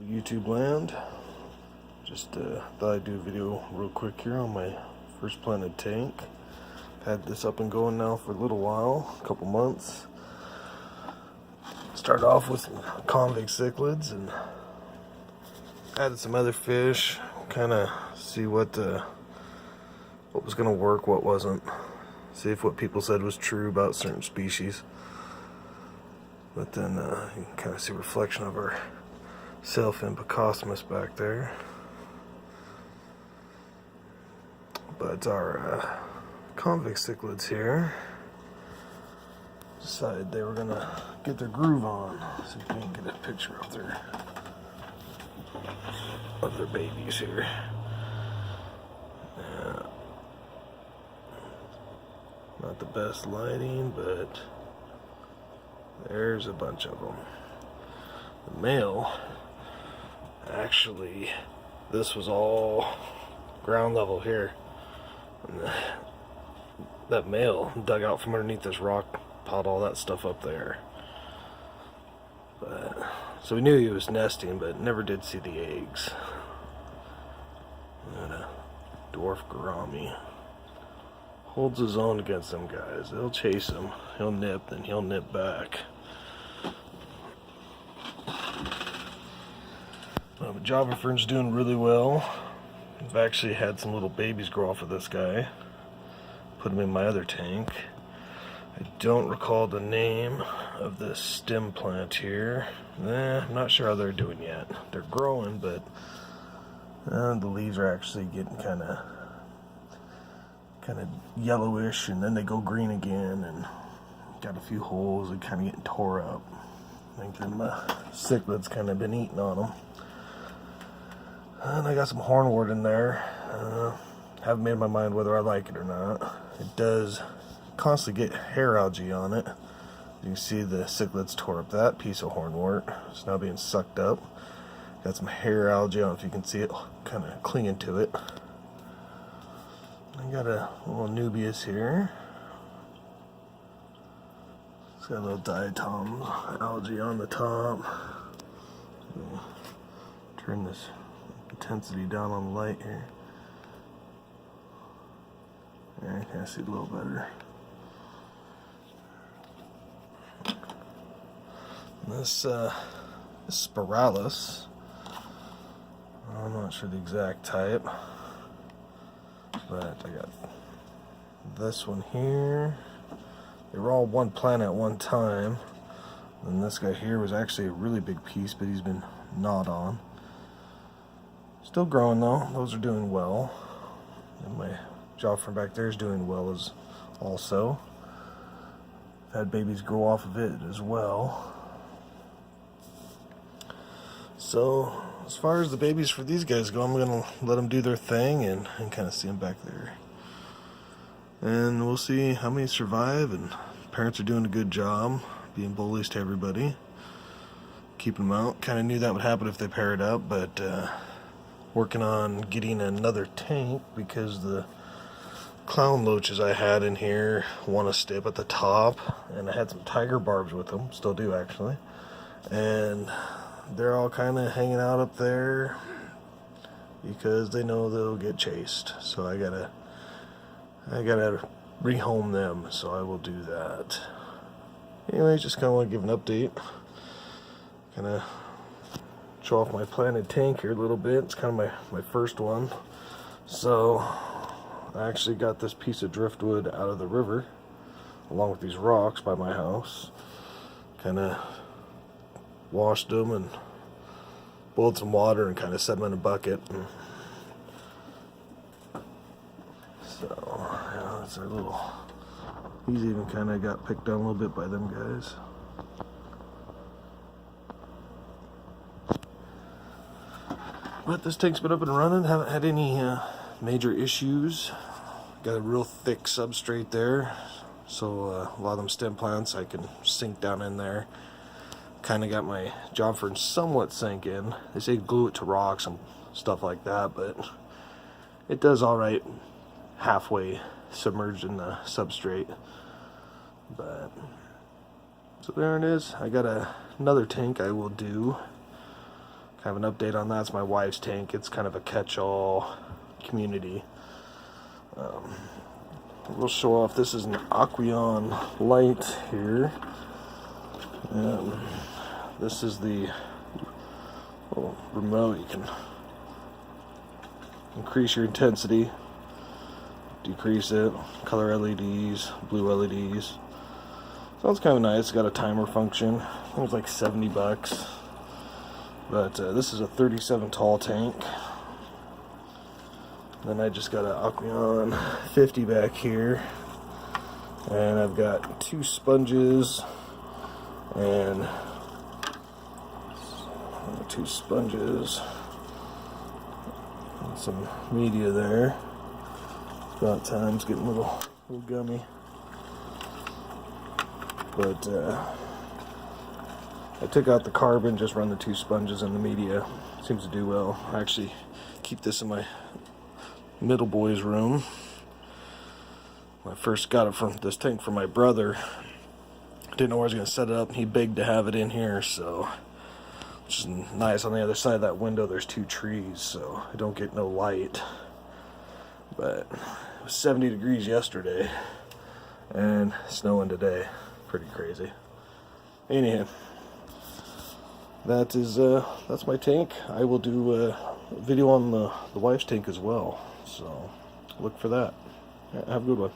YouTube land, just thought I'd do a video real quick here on my first planted tank. Had this up and going now for a little while, a couple months. Started off with some convict cichlids and added some other fish, kind of see what was going to work, what wasn't. See if what people said was true about certain species. But then you can kind of see a reflection of our self-impocosmus back there. But our convict cichlids here decided they were gonna get their groove on. See if we can get a picture of their babies here. Not the best lighting, but there's a bunch of them. The male, actually, this was all ground level here. And that male dug out from underneath this rock, piled all that stuff up there. But so we knew he was nesting, but never did see the eggs. And a dwarf gourami holds his own against them guys. They'll chase him. He'll nip, then he'll nip back. But Java fern's doing really well. I've actually had some little babies grow off of this guy. Put them in my other tank. I don't recall the name of this stem plant here. I'm not sure how they're doing yet. They're growing, but the leaves are actually getting kind of yellowish, and then they go green again, and got a few holes and kind of getting tore up. I think them cichlids kind of been eating on them. And I got some hornwort in there. Haven't made my mind whether I like it or not. It does constantly get hair algae on it. You can see the cichlids tore up that piece of hornwort. It's now being sucked up. Got some hair algae on it, if you can see it kind of clinging to it. I got a little nubius here. It's got a little diatom algae on the top. Turn this intensity down on the light here. There, I can see it a little better. This spiralis, I'm not sure the exact type, but I got this one here. They were all one plant at one time, and this guy here was actually a really big piece, but he's been gnawed on. Still growing though, those are doing well. And my jaw from back there is doing well as also. I've had babies grow off of it as well. So as far as the babies for these guys go, I'm gonna let them do their thing and kind of see them back there. And we'll see how many survive, and parents are doing a good job being bullies to everybody. Keeping them out. Kind of knew that would happen if they paired up, but working on getting another tank because the clown loaches I had in here want to stay up at the top, and I had some tiger barbs with them, still do actually, and they're all kind of hanging out up there because they know they'll get chased. So I gotta rehome them, so I will do that. Anyway, just kind of want to give an update, kind of show off my planted tank here a little bit. It's kind of my first one. So I actually got this piece of driftwood out of the river along with these rocks by my house. Kind of washed them and boiled some water and kind of set them in a bucket. And so yeah, that's our little, he's even kind of got picked on a little bit by them guys. But this tank's been up and running, haven't had any major issues. Got a real thick substrate there, so a lot of them stem plants I can sink down in there. Kind of got my job fern somewhat sank in. They say glue it to rocks and stuff like that, but it does alright halfway submerged in the substrate. But so there it is. I got another tank I will do kind of an update on that. It's my wife's tank. It's kind of a catch-all community. We'll show off. This is an aquarium light here. This is the little remote. You can increase your intensity, decrease it, color LEDs, blue LEDs. So it's kind of nice. It's got a timer function. I think it's like $70. But this is a 37 tall tank. Then I just got an aquarium 50 back here. And I've got 2 sponges and 2 sponges and some media there. About times getting a little gummy. But I took out the carbon, just run the 2 sponges and the media. Seems to do well. I actually keep this in my middle boy's room. When I first got it from this tank from my brother, I didn't know where I was going to set it up. He begged to have it in here, so which is nice. On the other side of that window there's 2 trees, so I don't get no light. But it was 70 degrees yesterday and snowing today. Pretty crazy. Anyhow, that's my tank. I will do a video on the wife's tank as well, so look for that. Have a good one.